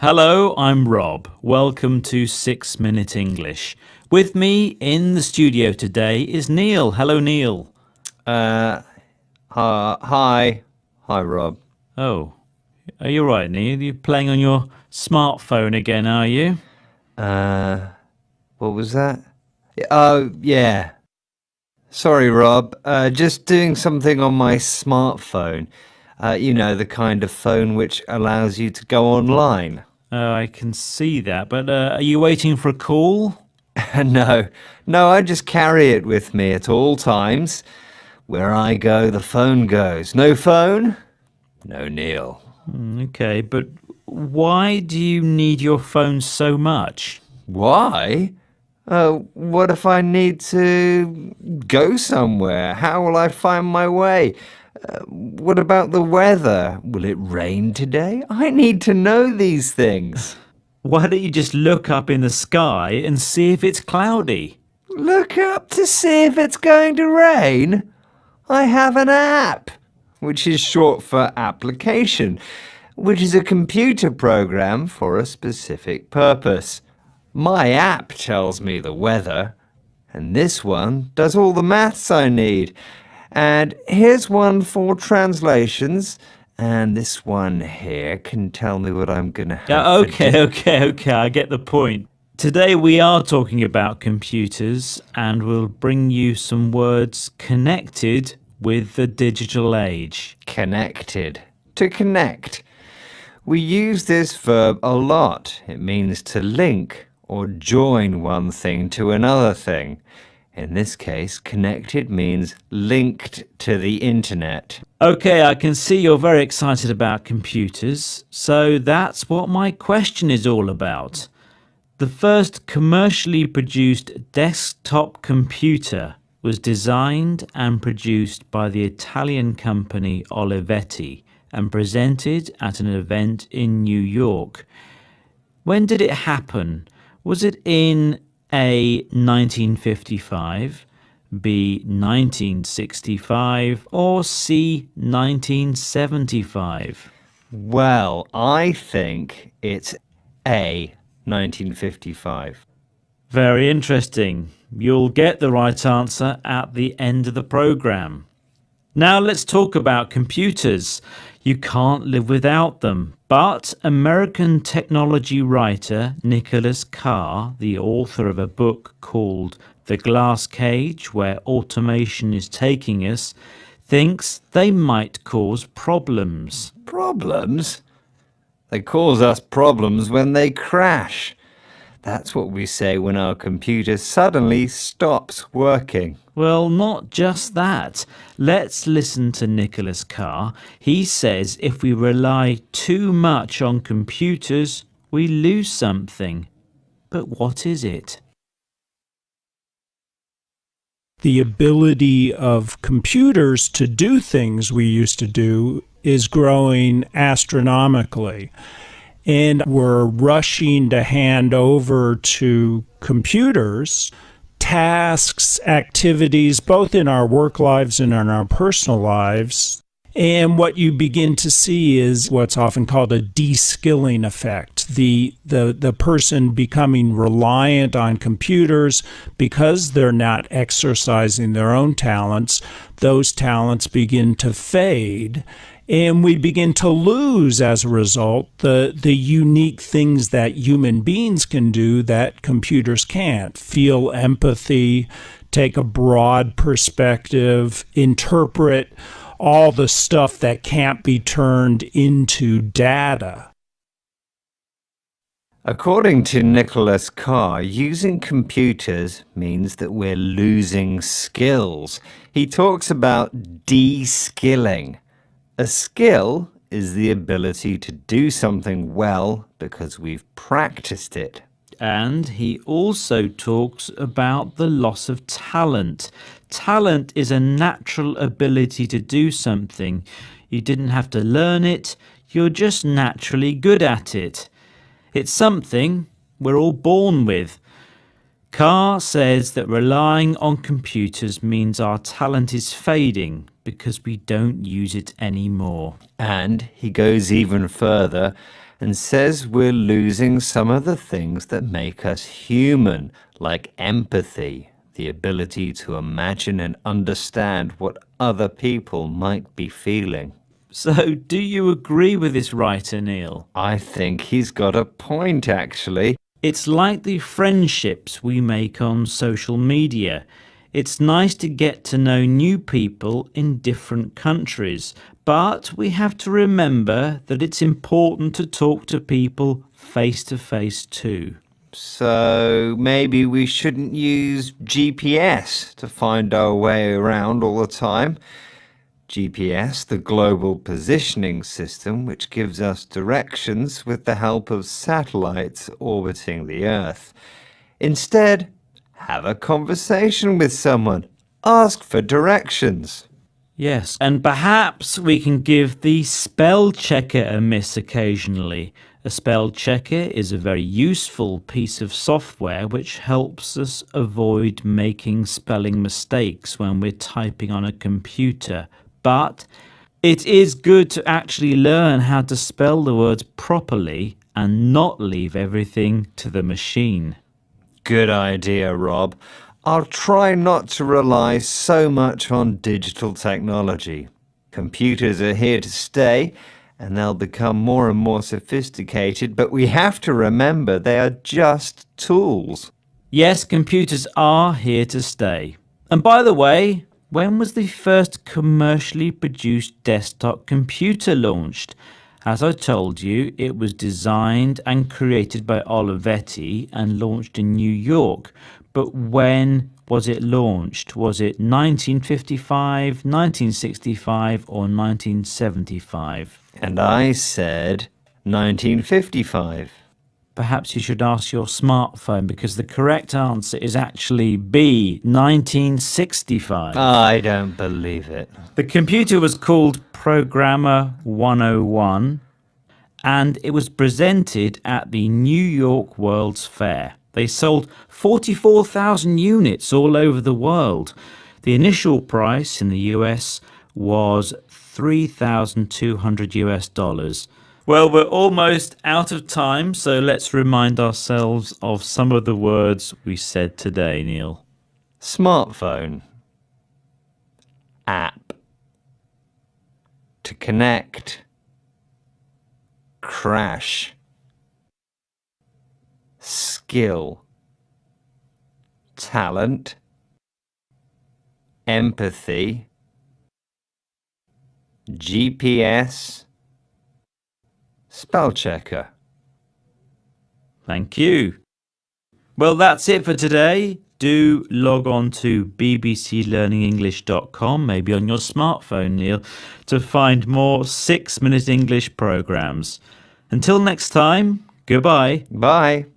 Hello, I'm Rob. Welcome to 6 Minute English. With me in the studio today is Neil. Hello, Neil. Hi. Hi, Rob. Oh, are you right, Neil? You're playing on your smartphone again, are you? What was that? Oh, yeah. Sorry, Rob. Just doing something on my smartphone. The kind of phone which allows you to go online. I can see that, but are you waiting for a call? No, no, I just carry it with me at all times. Where I go, the phone goes. No phone? No Neil. Okay, but why do you need your phone so much? Why? What if I need to go somewhere? How will I find my way? What about the weather? Will it rain today? I need to know these things. Why don't you just look up in the sky and see if it's cloudy? Look up to see if it's going to rain. I have an app, which is short for application, which is a computer program for a specific purpose. My app tells me the weather, and this one does all the maths I need. And here's one for translations, and this one here can tell me what I'm going to have for Okay, I get the point. Today we are talking about computers and we'll bring you some words connected with the digital age. Connected. To connect. We use this verb a lot. It means to link or join one thing to another thing. In this case, connected means linked to the internet. Okay, I can see you're very excited about computers, so that's what my question is all about. The first commercially produced desktop computer was designed and produced by the Italian company Olivetti and presented at an event in New York. When did it happen? Was it in A. 1955, B. 1965, or C. 1975? Well, I think it's A. 1955. Very interesting. You'll get the right answer at the end of the program. Now let's talk about computers. You can't live without them. But American technology writer Nicholas Carr, the author of a book called The Glass Cage, Where Automation is Taking Us, thinks they might cause problems. Problems? They cause us problems when they crash. That's what we say when our computer suddenly stops working. Well, not just that. Let's listen to Nicholas Carr. He says if we rely too much on computers, we lose something. But what is it? The ability of computers to do things we used to do is growing astronomically. And we're rushing to hand over to computers tasks, activities, both in our work lives and in our personal lives. And what you begin to see is what's often called a de-skilling effect. The person becoming reliant on computers because they're not exercising their own talents. Those talents begin to fade. And we begin to lose, as a result, the unique things that human beings can do that computers can't. Feel empathy, take a broad perspective, interpret all the stuff that can't be turned into data. According to Nicholas Carr, using computers means that we're losing skills. He talks about de-skilling. A skill is the ability to do something well because we've practiced it. And he also talks about the loss of talent. Talent is a natural ability to do something. You didn't have to learn it, you're just naturally good at it. It's something we're all born with. Carr says that relying on computers means our talent is fading because we don't use it anymore. And he goes even further and says we're losing some of the things that make us human, like empathy, the ability to imagine and understand what other people might be feeling. So, do you agree with this writer, Neil? I think he's got a point, actually. It's like the friendships we make on social media. It's nice to get to know new people in different countries, but we have to remember that it's important to talk to people face to face too. So maybe we shouldn't use GPS to find our way around all the time. GPS, the global positioning system, which gives us directions with the help of satellites orbiting the Earth. Instead, have a conversation with someone. Ask for directions. Yes, and perhaps we can give the spell checker a miss occasionally. A spell checker is a very useful piece of software which helps us avoid making spelling mistakes when we're typing on a computer. But it is good to actually learn how to spell the words properly and not leave everything to the machine. Good idea, Rob. I'll try not to rely so much on digital technology. Computers are here to stay, and they'll become more and more sophisticated, but we have to remember they are just tools. Yes, computers are here to stay. And by the way, when was the first commercially produced desktop computer launched? As I told you, it was designed and created by Olivetti and launched in New York. But when was it launched? Was it 1955, 1965, or 1975? And I said 1955. Perhaps you should ask your smartphone because the correct answer is actually B, 1965. I don't believe it. The computer was called Programmer 101 and it was presented at the New York World's Fair. They sold 44,000 units all over the world. The initial price in the US was $3,200. Well, we're almost out of time, so let's remind ourselves of some of the words we said today, Neil. Smartphone. App. To connect. Crash. Skill. Talent. Empathy. GPS. Spell checker. Thank you. Well, that's it for today. Do log on to bbclearningenglish.com, maybe on your smartphone, Neil, to find more 6-minute English programs. Until next time, goodbye. Bye.